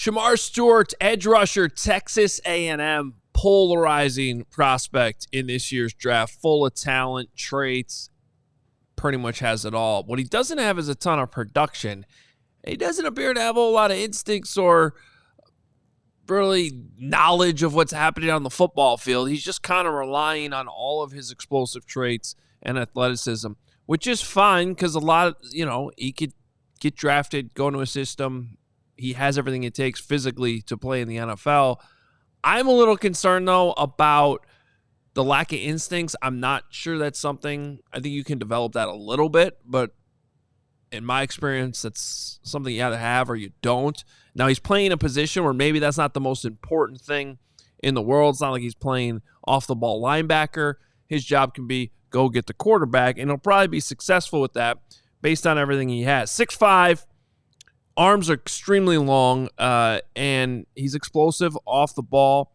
Shemar Stewart, edge rusher, Texas A&M, polarizing prospect in this year's draft, full of talent, traits, pretty much has it all. What he doesn't have is a ton of production. He doesn't appear to have a whole lot of instincts or really knowledge of what's happening on the football field. He's just kind of relying on all of his explosive traits and athleticism, which is fine because a lot of, he could get drafted, go into a system. He has everything it takes physically to play in the NFL. I'm a little concerned, though, about the lack of instincts. I'm not sure that's something. I think you can develop that a little bit, but in my experience, that's something you either have or you don't. Now, he's playing a position where maybe that's not the most important thing in the world. It's not like he's playing off-the-ball linebacker. His job can be go get the quarterback, and he'll probably be successful with that based on everything he has. 6'5", arms are extremely long, and he's explosive off the ball.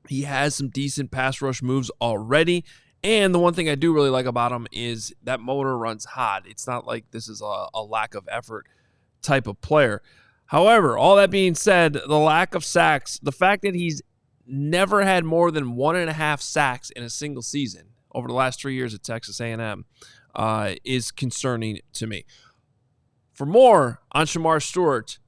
He has some decent pass rush moves already. And the one thing I do really like about him is that motor runs hot. It's not like this is a lack of effort type of player. However, all that being said, the lack of sacks, the fact that he's never had more than 1.5 sacks in a single season over the last 3 years at Texas A&M is concerning to me. For more on Shemar Stewart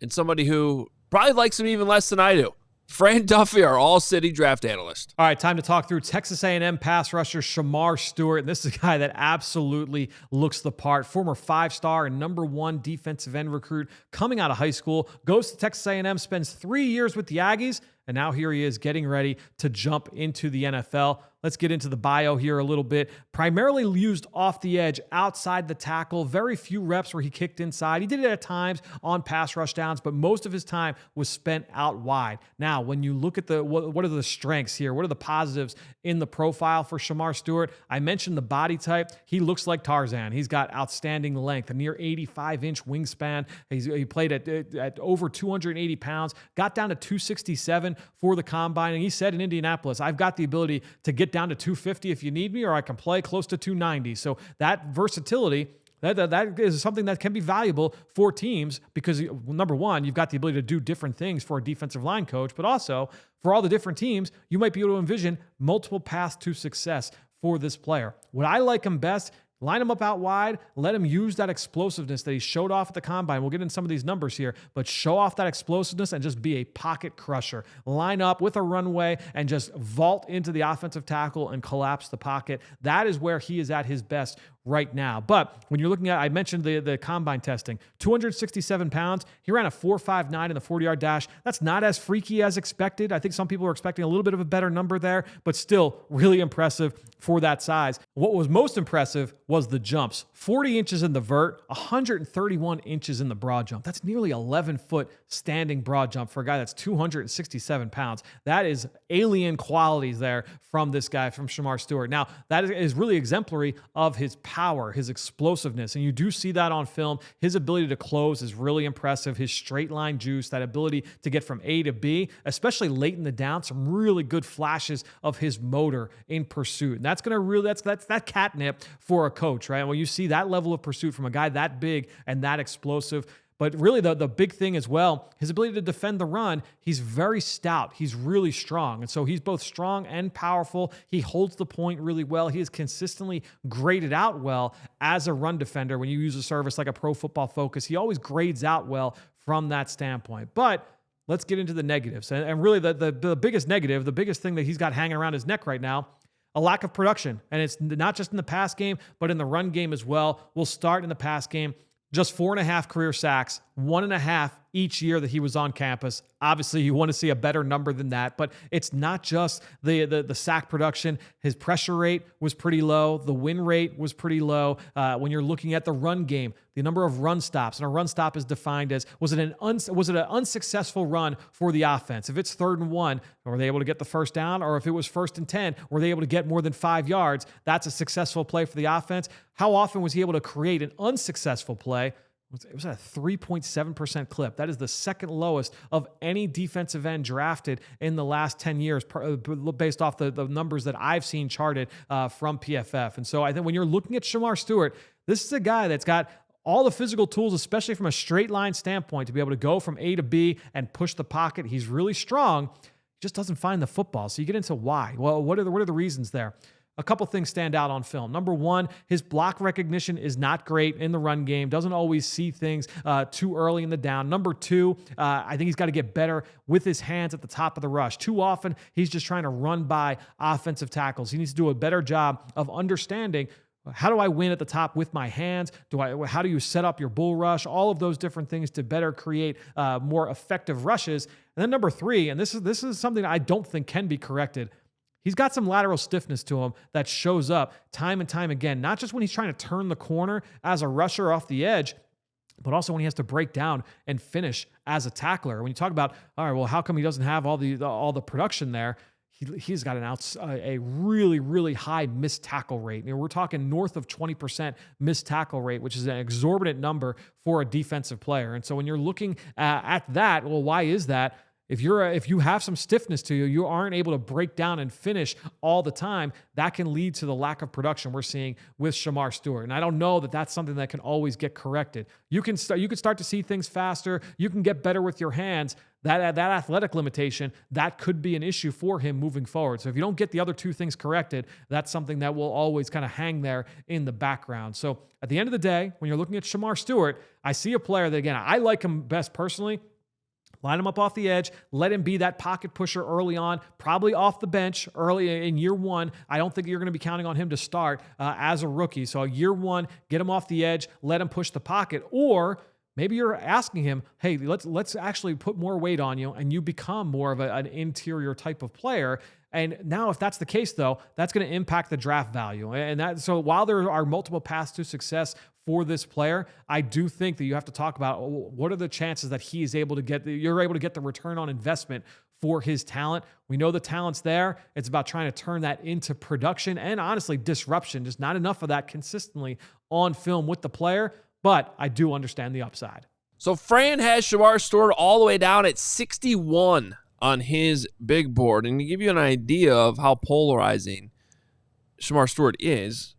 and somebody who probably likes him even less than I do, Fran Duffy, our all-city draft analyst. All right, time to talk through Texas A&M pass rusher Shemar Stewart. And this is a guy that absolutely looks the part. Former 5-star and number 1 defensive end recruit coming out of high school. Goes to Texas A&M, spends 3 years with the Aggies, and now here he is getting ready to jump into the NFL. Let's get into the bio here a little bit. Primarily used off the edge, outside the tackle. Very few reps where he kicked inside. He did it at times on pass rush downs, but most of his time was spent out wide. Now, when you look at what are the strengths here? What are the positives in the profile for Shemar Stewart? I mentioned the body type. He looks like Tarzan. He's got outstanding length, a near 85-inch wingspan. He played at over 280 pounds, got down to 267 for the combine, and he said in Indianapolis, I've got the ability to get down to 250 if you need me, or I can play close to 290. So that versatility, that is something that can be valuable for teams because, number one, you've got the ability to do different things for a defensive line coach, but also for all the different teams, you might be able to envision multiple paths to success for this player. What I like him best, line him up out wide, let him use that explosiveness that he showed off at the combine. We'll get into some of these numbers here, but show off that explosiveness and just be a pocket crusher. Line up with a runway and just vault into the offensive tackle and collapse the pocket. That is where he is at his best right now. But when you're looking at, I mentioned the combine testing, 267 pounds. He ran a 4.59 in the 40-yard dash. That's not as freaky as expected. I think some people were expecting a little bit of a better number there, but still really impressive for that size. What was most impressive was the jumps. 40 inches in the vert, 131 inches in the broad jump. That's nearly 11-foot standing broad jump for a guy that's 267 pounds. That is alien qualities there from this guy, from Shemar Stewart. Now, that is really exemplary of his power, his explosiveness, and you do see that on film. His ability to close is really impressive. His straight line juice, that ability to get from A to B, especially late in the down, some really good flashes of his motor in pursuit. And that's going to really, that's that catnip for a coach, right? When you see that level of pursuit from a guy that big and that explosive. But really, the big thing as well, his ability to defend the run, he's very stout. He's really strong. And so he's both strong and powerful. He holds the point really well. He is consistently graded out well as a run defender. When you use a service like a Pro Football Focus, he always grades out well from that standpoint. But let's get into the negatives. And really, the biggest negative, the biggest thing that he's got hanging around his neck right now, a lack of production. And it's not just in the pass game, but in the run game as well. We'll start in the pass game. Just 4.5 career sacks, 1.5 each year that he was on campus. Obviously, you want to see a better number than that, but it's not just the sack production. His pressure rate was pretty low. The win rate was pretty low. When you're looking at the run game, the number of run stops, and a run stop is defined as, was it an unsuccessful run for the offense? If it's 3rd and 1, were they able to get the first down? Or if it was 1st and 10, were they able to get more than 5 yards? That's a successful play for the offense. How often was he able to create an unsuccessful play? It was at a 3.7% clip. That is the second lowest of any defensive end drafted in the last 10 years, based off the numbers that I've seen charted from PFF. And so I think when you're looking at Shemar Stewart, this is a guy that's got all the physical tools, especially from a straight line standpoint, to be able to go from A to B and push the pocket. He's really strong, just doesn't find the football. So you get into why. Well, what are the reasons there? A couple things stand out on film. Number one, his block recognition is not great in the run game. Doesn't always see things too early in the down. Number two, I think he's got to get better with his hands at the top of the rush. Too often, he's just trying to run by offensive tackles. He needs to do a better job of understanding, how do I win at the top with my hands? How do you set up your bull rush? All of those different things to better create more effective rushes. And then number three, and this is something I don't think can be corrected. He's got some lateral stiffness to him that shows up time and time again, not just when he's trying to turn the corner as a rusher off the edge, but also when he has to break down and finish as a tackler. When you talk about, all right, well, how come he doesn't have all the production there? He's got a really, really high missed tackle rate. You know, we're talking north of 20% missed tackle rate, which is an exorbitant number for a defensive player. And so when you're looking at that, well, why is that? If you have some stiffness to you, you aren't able to break down and finish all the time, that can lead to the lack of production we're seeing with Shemar Stewart. And I don't know that that's something that can always get corrected. You can start to see things faster. You can get better with your hands. That athletic limitation, that could be an issue for him moving forward. So if you don't get the other two things corrected, that's something that will always kind of hang there in the background. So at the end of the day, when you're looking at Shemar Stewart, I see a player that, again, I like him best personally. Line him up off the edge. Let him be that pocket pusher early on, probably off the bench early in year one. I don't think you're going to be counting on him to start as a rookie. So year one, get him off the edge, let him push the pocket. Or maybe you're asking him, hey, let's actually put more weight on you and you become more of an interior type of player. And now if that's the case, though, that's going to impact the draft value. So while there are multiple paths to success for this player, I do think that you have to talk about what are the chances that you're able to get the return on investment for his talent. We know the talent's there. It's about trying to turn that into production and honestly disruption. Just not enough of that consistently on film with the player, but I do understand the upside. So Fran has Shemar Stewart all the way down at 61 on his big board. And to give you an idea of how polarizing Shemar Stewart is,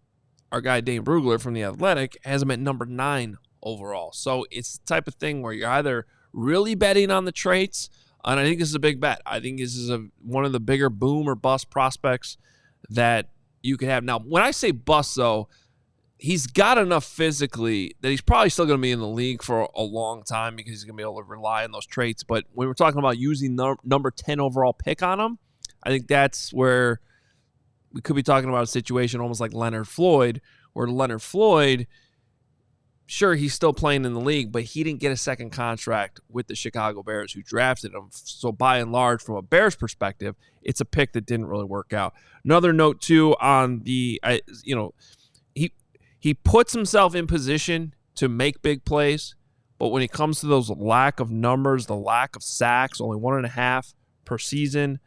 our guy Dane Brugler from The Athletic has him at number 9 overall. So it's the type of thing where you're either really betting on the traits, and I think this is a big bet. I think this is one of the bigger boom or bust prospects that you could have. Now, when I say bust, though, he's got enough physically that he's probably still going to be in the league for a long time because he's going to be able to rely on those traits. But when we're talking about using the number 10 overall pick on him, I think that's where we could be talking about a situation almost like Leonard Floyd, where Leonard Floyd, sure, he's still playing in the league, but he didn't get a second contract with the Chicago Bears who drafted him. So by and large, from a Bears perspective, it's a pick that didn't really work out. Another note, too, on he puts himself in position to make big plays, but when it comes to those lack of numbers, the lack of sacks, only 1.5 per season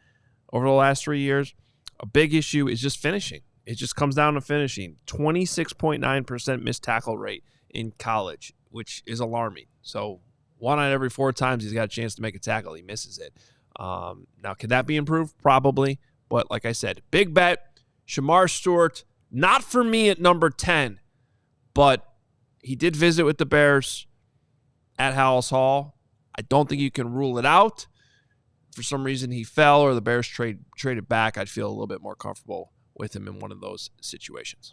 over the last 3 years, a big issue is just finishing. It just comes down to finishing. 26.9% missed tackle rate in college, which is alarming. So 1 out of every 4 times he's got a chance to make a tackle, he misses it. Now, could that be improved? Probably. But like I said, big bet. Shemar Stewart, not for me at number 10, but he did visit with the Bears at Hallis Hall. I don't think you can rule it out. For some reason he fell or the Bears traded back, I'd feel a little bit more comfortable with him in one of those situations.